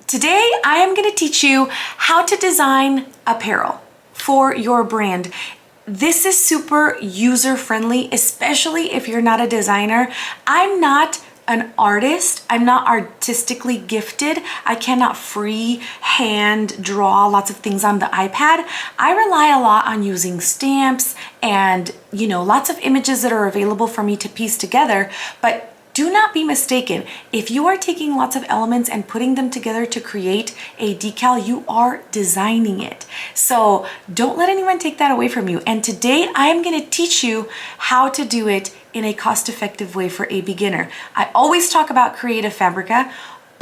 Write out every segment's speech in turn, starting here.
Today, I am going to teach you how to design apparel for your brand. This is super user-friendly, especially if you're not a designer. I'm not an artist. I'm not artistically gifted. I cannot freehand draw lots of things on the iPad. I rely a lot on using stamps and, lots of images that are available for me to piece together. But do not be mistaken. If you are taking lots of elements and putting them together to create a decal, you are designing it. So don't let anyone take that away from you. And today I am going to teach you how to do it in a cost-effective way for a beginner. I always talk about Creative Fabrica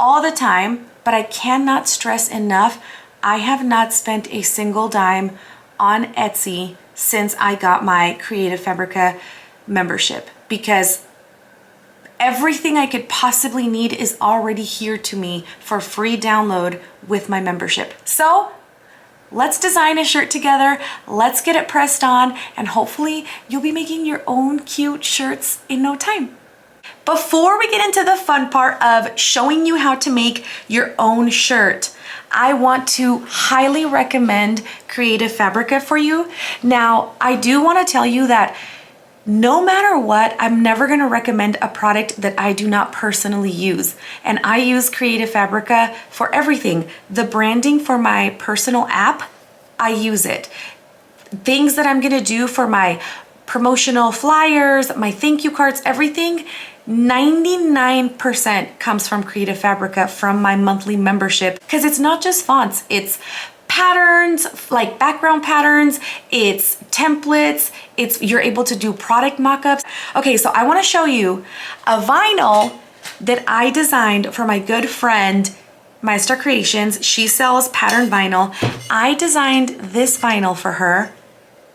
all the time, but I cannot stress enough, I have not spent a single dime on Etsy since I got my Creative Fabrica membership, because everything I could possibly need is already here to me for free download with my membership. So let's design a shirt together, let's get it pressed on, and hopefully you'll be making your own cute shirts in no time. Before we get into the fun part of showing you how to make your own shirt, I want to highly recommend Creative Fabrica for you. Now, I do want to tell you that no matter what, I'm never going to recommend a product that I do not personally use. And I use Creative Fabrica for everything. The branding for my personal app, I use it. Things that I'm going to do for my promotional flyers, my thank you cards, everything, 99% comes from Creative Fabrica from my monthly membership, because it's not just fonts, it's patterns, like background patterns, it's templates, you're able to do product mock-ups. Okay, so I want to show you a vinyl that I designed for my good friend Maestra Creations. She sells patterned vinyl. I designed this vinyl for her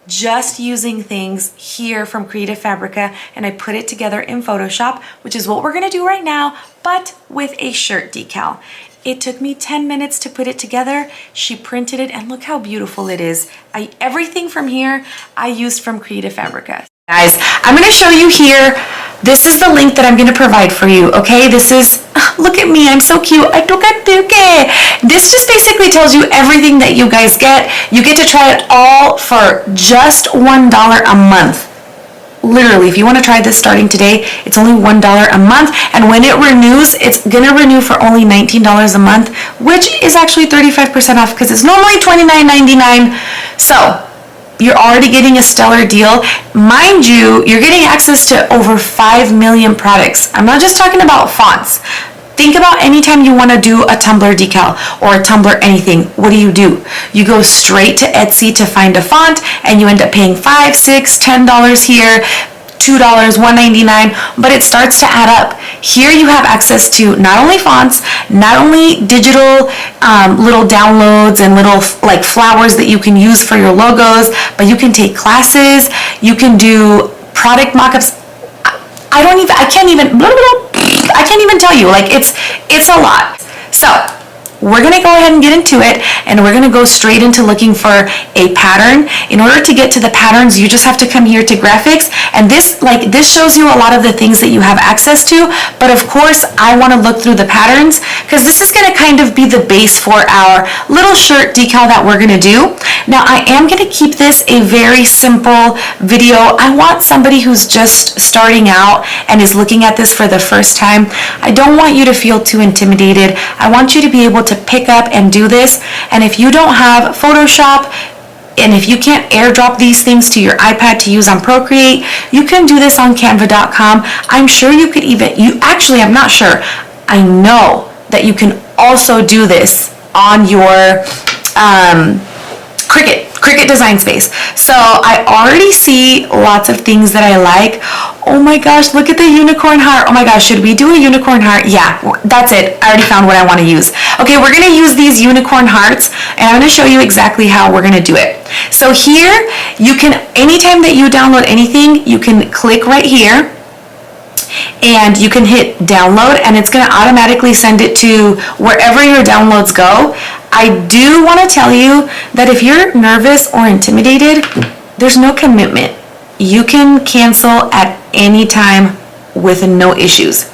just using things here from Creative Fabrica, and I put it together in Photoshop, which is what we're going to do right now, but with a shirt decal. It took me 10 minutes to put it together. She printed it, and look how beautiful it is. Everything from here I used from Creative Fabrica. Guys, I'm going to show you here. This is the link that I'm going to provide for you, okay? This is, look at me, I'm so cute. This just basically tells you everything that you guys get. You get to try it all for just $1 a month. Literally, if you want to try this starting today, it's only $1 a month, and when it renews, it's gonna renew for only $19 a month, which is actually 35% off, because it's normally $29.99. So you're already getting a stellar deal. Mind you, you're getting access to over 5 million products. I'm not just talking about fonts. Think about anytime you want to do a Tumblr decal or a Tumblr anything. What do? You go straight to Etsy to find a font, and you end up paying $5, $6, $10 here, $2, $1.99, but it starts to add up. Here you have access to not only fonts, not only digital little downloads and little like flowers that you can use for your logos, but you can take classes, you can do product mock-ups. I can't even tell you, like it's a lot. So we're gonna go ahead and get into it, and we're gonna go straight into looking for a pattern. In order to get to the patterns, you just have to come here to graphics, and this shows you a lot of the things that you have access to, but of course I want to look through the patterns, because this is gonna kind of be the base for our little shirt decal that we're gonna do. Now I am gonna keep this a very simple video. I want somebody who's just starting out and is looking at this for the first time. I don't want you to feel too intimidated. I want you to be able to pick up and do this. And if you don't have Photoshop, and if you can't airdrop these things to your iPad to use on Procreate, you can do this on Canva.com. I'm sure you could I'm not sure. I know that you can also do this on your Cricut Design Space. So I already see lots of things that I like. Oh my gosh, look at the unicorn heart. Oh my gosh, should we do a unicorn heart? Yeah, that's it. I already found what I want to use. Okay, we're going to use these unicorn hearts, and I'm going to show you exactly how we're going to do it. So here, you can, anytime that you download anything, you can click right here, and you can hit download, and it's going to automatically send it to wherever your downloads go. I do want to tell you that if you're nervous or intimidated, there's no commitment. You can cancel at any time with no issues.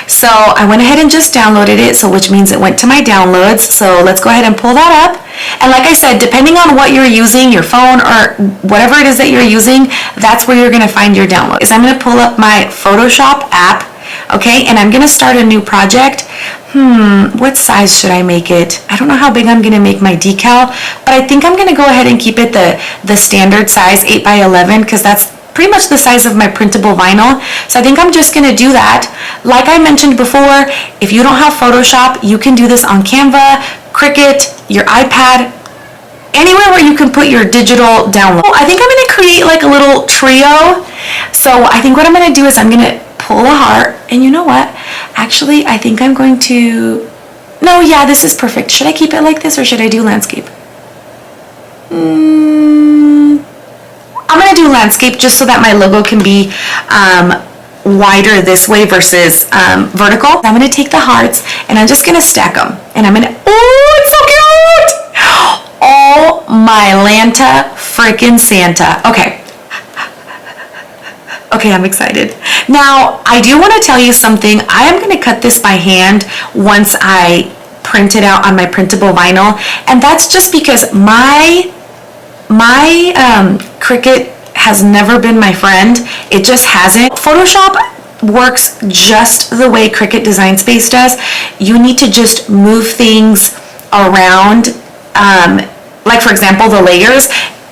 So I went ahead and just downloaded it, so which means it went to my downloads. So let's go ahead and pull that up. And like I said, depending on what you're using, your phone or whatever it is that you're using, that's where you're gonna find your downloads. I'm gonna pull up my Photoshop app, okay? And I'm gonna start a new project. What size should I make it? I don't know how big I'm gonna make my decal, but I think I'm gonna go ahead and keep it the standard size, 8 by 11, because that's pretty much the size of my printable vinyl. So I think I'm just gonna do that. Like I mentioned before, if you don't have Photoshop, you can do this on Canva, Cricut, your iPad, anywhere where you can put your digital download. I think I'm gonna create like a little trio. So I think what I'm gonna do is I'm gonna pull a heart, and you know what? Actually, I think I'm going to, no, yeah, this is perfect. Should I keep it like this or should I do landscape? I'm gonna do landscape just so that my logo can be wider this way versus vertical. I'm gonna take the hearts and I'm just gonna stack them. And I'm gonna, oh, it's so cute! Oh my Lanta freaking Santa. Okay. Okay, I'm excited. Now, I do want to tell you something. I am going to cut this by hand once I print it out on my printable vinyl. And that's just because my Cricut has never been my friend. It just hasn't. Photoshop works just the way Cricut Design Space does. You need to just move things around. Like for example, the layers.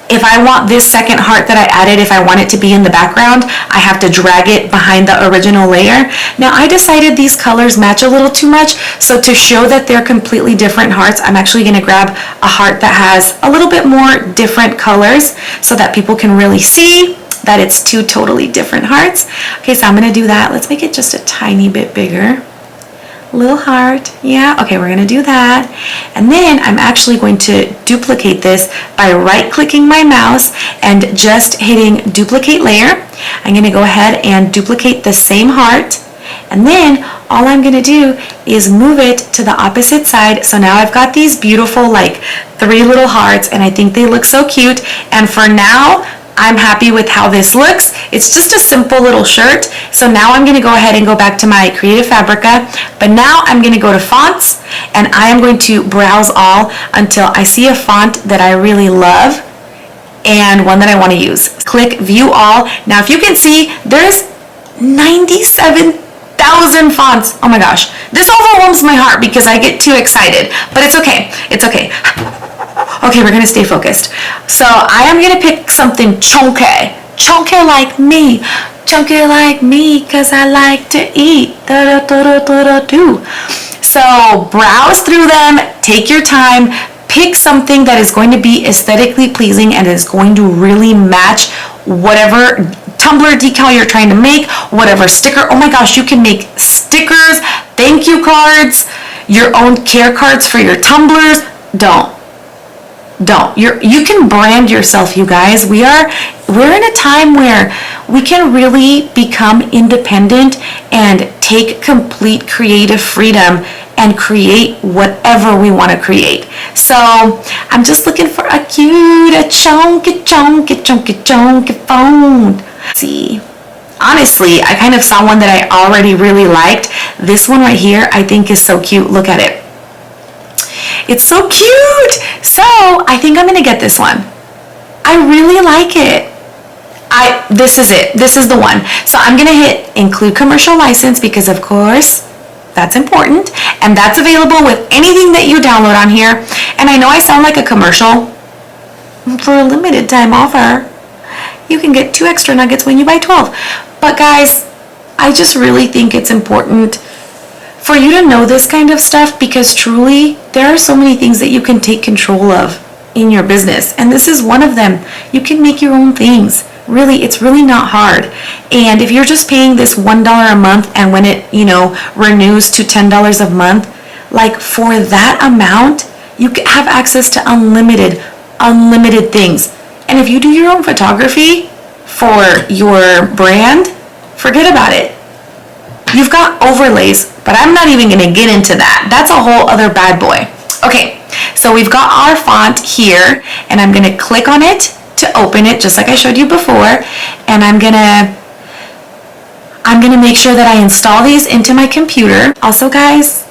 If I want this second heart that I added, if I want it to be in the background, I have to drag it behind the original layer. Now I decided these colors match a little too much, so to show that they're completely different hearts, I'm actually gonna grab a heart that has a little bit more different colors so that people can really see that it's two totally different hearts. Okay, so I'm gonna do that. Let's make it just a tiny bit bigger. Little heart, yeah, okay, we're gonna do that. And then I'm actually going to duplicate this by right-clicking my mouse and just hitting duplicate layer. I'm gonna go ahead and duplicate the same heart, and then all I'm gonna do is move it to the opposite side. So now I've got these beautiful like 3 little hearts, and I think they look so cute. And for now, I'm happy with how this looks. It's just a simple little shirt. So now I'm gonna go ahead and go back to my Creative Fabrica, but now I'm gonna go to fonts and I am going to browse all until I see a font that I really love and one that I wanna use. Click view all. Now if you can see, there's 97,000 fonts. Oh my gosh, this overwhelms my heart because I get too excited, but it's okay, it's okay. Okay, we're gonna stay focused. So I am gonna pick something chunky like me, cause I like to eat. So browse through them, take your time, pick something that is going to be aesthetically pleasing and is going to really match whatever Tumblr decal you're trying to make, whatever sticker. Oh my gosh, you can make stickers, thank you cards, your own care cards for your Tumblrs. You can brand yourself, you guys. We're in a time where we can really become independent and take complete creative freedom and create whatever we want to create. So I'm just looking for a cute, chunky phone. See, honestly, I kind of saw one that I already really liked. This one right here, I think is so cute. Look at it. It's so cute. So I think I'm gonna get this one. I really like it. This is it. This is the one. So I'm gonna hit include commercial license because of course that's important, and that's available with anything that you download on here. And I know I sound like a commercial. For a limited time offer, you can get 2 extra nuggets when you buy 12. But guys, I just really think it's important for you to know this kind of stuff because truly there are so many things that you can take control of in your business, and this is one of them. You can make your own things. Really, it's really not hard. And if you're just paying this $1 a month, and when it, renews to $10 a month, like for that amount, you have access to unlimited things. And if you do your own photography for your brand, forget about it. You've got overlays, but I'm not even gonna get into that. That's a whole other bad boy. Okay, so we've got our font here, and I'm gonna click on it to open it, just like I showed you before, and I'm gonna I'm gonna make sure that I install these into my computer. Also, guys,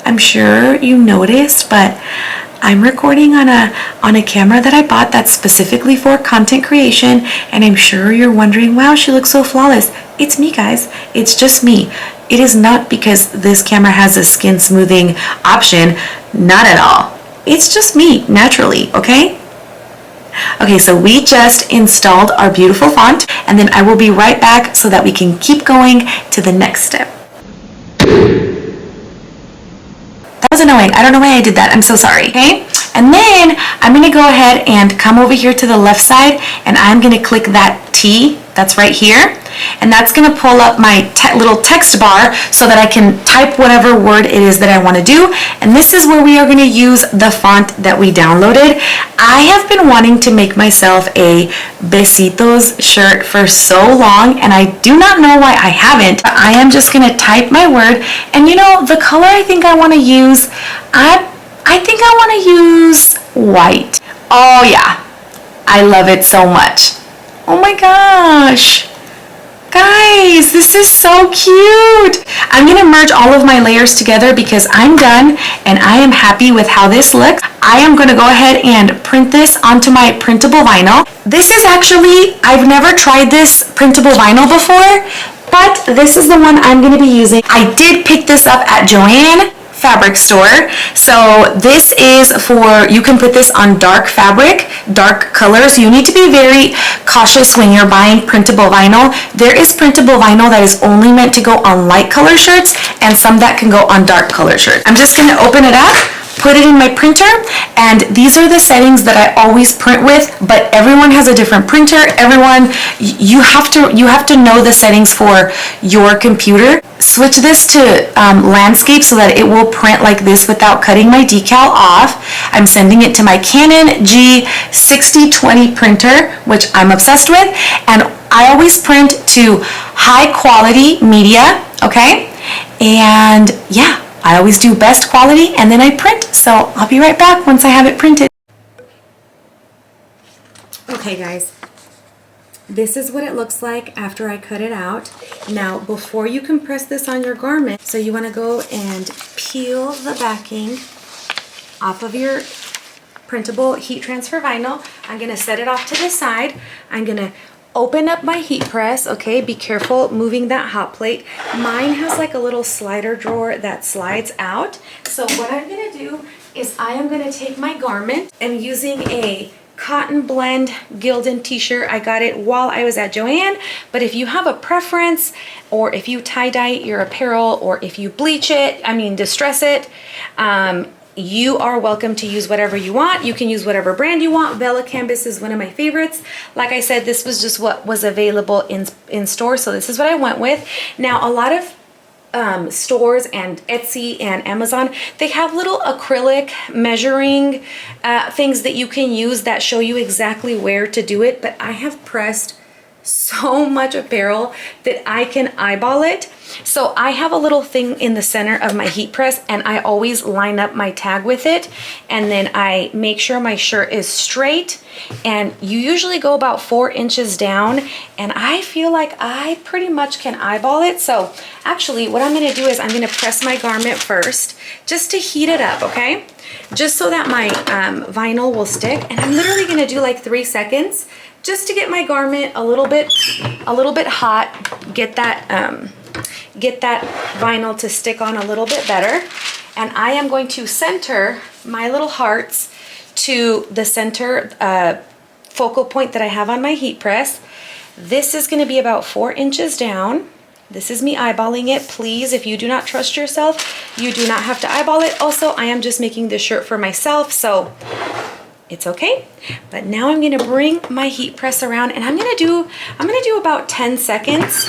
I'm sure you noticed, but I'm recording on a camera that I bought that's specifically for content creation, and I'm sure you're wondering, wow, she looks so flawless. It's me, guys. It's just me. It is not because this camera has a skin smoothing option. Not at all. It's just me, naturally, okay? Okay, so we just installed our beautiful font, and then I will be right back so that we can keep going to the next step. That was annoying. I don't know why I did that. I'm so sorry, okay? And then I'm gonna go ahead and come over here to the left side, and I'm gonna click that T that's right here, and that's gonna pull up my little text bar so that I can type whatever word it is that I wanna do. And this is where we are gonna use the font that we downloaded. I have been wanting to make myself a Besitos shirt for so long, and I do not know why I haven't. I am just gonna type my word, and you know, the color I think I wanna use, I think I wanna use white. Oh yeah, I love it so much. Oh my gosh. Guys, this is so cute. I'm gonna merge all of my layers together because I'm done and I am happy with how this looks. I am gonna go ahead and print this onto my printable vinyl. This is actually, I've never tried this printable vinyl before, but this is the one I'm gonna be using. I did pick this up at Joann Fabric Store. So this is for, you can put this on dark fabric, dark colors. You need to be very cautious when you're buying printable vinyl. There is printable vinyl that is only meant to go on light color shirts and some that can go on dark color shirts. I'm just going to open it up, put it in my printer, and these are the settings that I always print with, but everyone has a different printer. Everyone, you have to know the settings for your computer. Switch this to landscape so that it will print like this without cutting my decal off. I'm sending it to my Canon G6020 printer, which I'm obsessed with, and I always print to high quality media, okay? And yeah, I always do best quality and then I print. So I'll be right back once I have it printed. Okay guys, this is what it looks like after I cut it out. Now before you can press this on your garment, so you want to go and peel the backing off of your printable heat transfer vinyl. I'm going to set it off to the side. I'm going to open up my heat press, okay? Be careful moving that hot plate. Mine has like a little slider drawer that slides out. So what I'm gonna do is I am gonna take my garment. I'm using a Cotton Blend Gildan t-shirt. I got it while I was at Joann, but if you have a preference, or if you tie-dye your apparel, or if you bleach it, distress it, you are welcome to use whatever you want. You can use whatever brand you want. Vela Canvas is one of my favorites. Like I said, this was just what was available in store, so this is what I went with. Now, a lot of stores and Etsy and Amazon, they have little acrylic measuring things that you can use that show you exactly where to do it, but I have pressed so much apparel that I can eyeball it. So I have a little thing in the center of my heat press, and I always line up my tag with it, and then I make sure my shirt is straight, and you usually go about 4 inches down, and I feel like I pretty much can eyeball it. So actually what I'm going to do is I'm going to press my garment first just to heat it up, okay? Just so that my vinyl will stick, and I'm literally going to do like 3 seconds just to get my garment a little bit hot, get that vinyl to stick on a little bit better. And I am going to center my little hearts to the center focal point that I have on my heat press. This is going to be about 4 inches down. This is me eyeballing it. Please, if you do not trust yourself, you do not have to eyeball it. Also, I am just making this shirt for myself, so it's okay. But now I'm going to bring my heat press around, and I'm going to do about 10 seconds.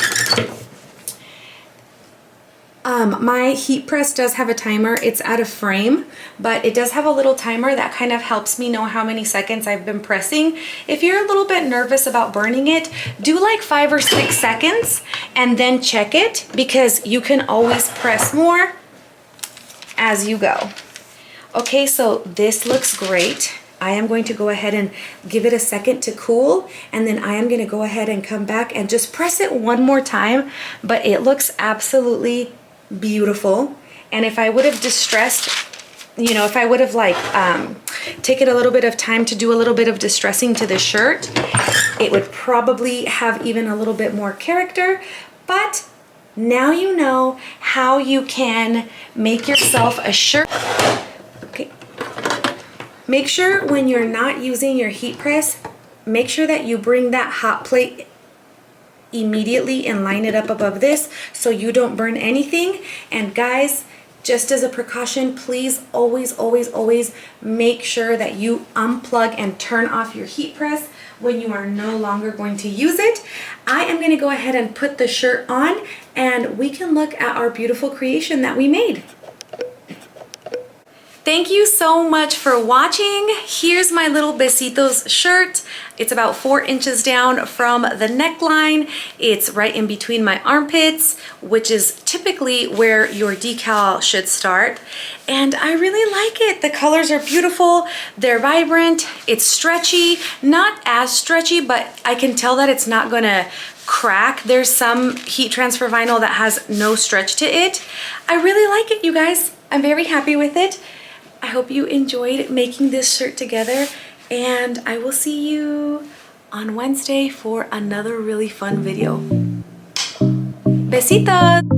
My heat press does have a timer. It's out of frame, but it does have a little timer that kind of helps me know how many seconds I've been pressing. If you're a little bit nervous about burning it, do like 5 or 6 seconds and then check it, because you can always press more as you go. Okay, so this looks great. I am going to go ahead and give it a second to cool, and then I am going to go ahead and come back and just press it one more time. But it looks absolutely beautiful. And if I would have distressed, you know, if I would have like taken a little bit of time to do a little bit of distressing to the shirt, it would probably have even a little bit more character. But now you know how you can make yourself a shirt. Okay. Make sure when you're not using your heat press, make sure that you bring that hot plate immediately and line it up above this so you don't burn anything. And guys, just as a precaution, please always make sure that you unplug and turn off your heat press when you are no longer going to use it. I am going to go ahead and put the shirt on, and we can look at our beautiful creation that we made. Thank you so much for watching. Here's my little Besitos shirt. It's about 4 inches down from the neckline. It's right in between my armpits, which is typically where your decal should start. And I really like it. The colors are beautiful. They're vibrant. It's stretchy, not as stretchy, but I can tell that it's not gonna crack. There's some heat transfer vinyl that has no stretch to it. I really like it, you guys. I'm very happy with it. I hope you enjoyed making this shirt together, and I will see you on Wednesday for another really fun video. Besitos!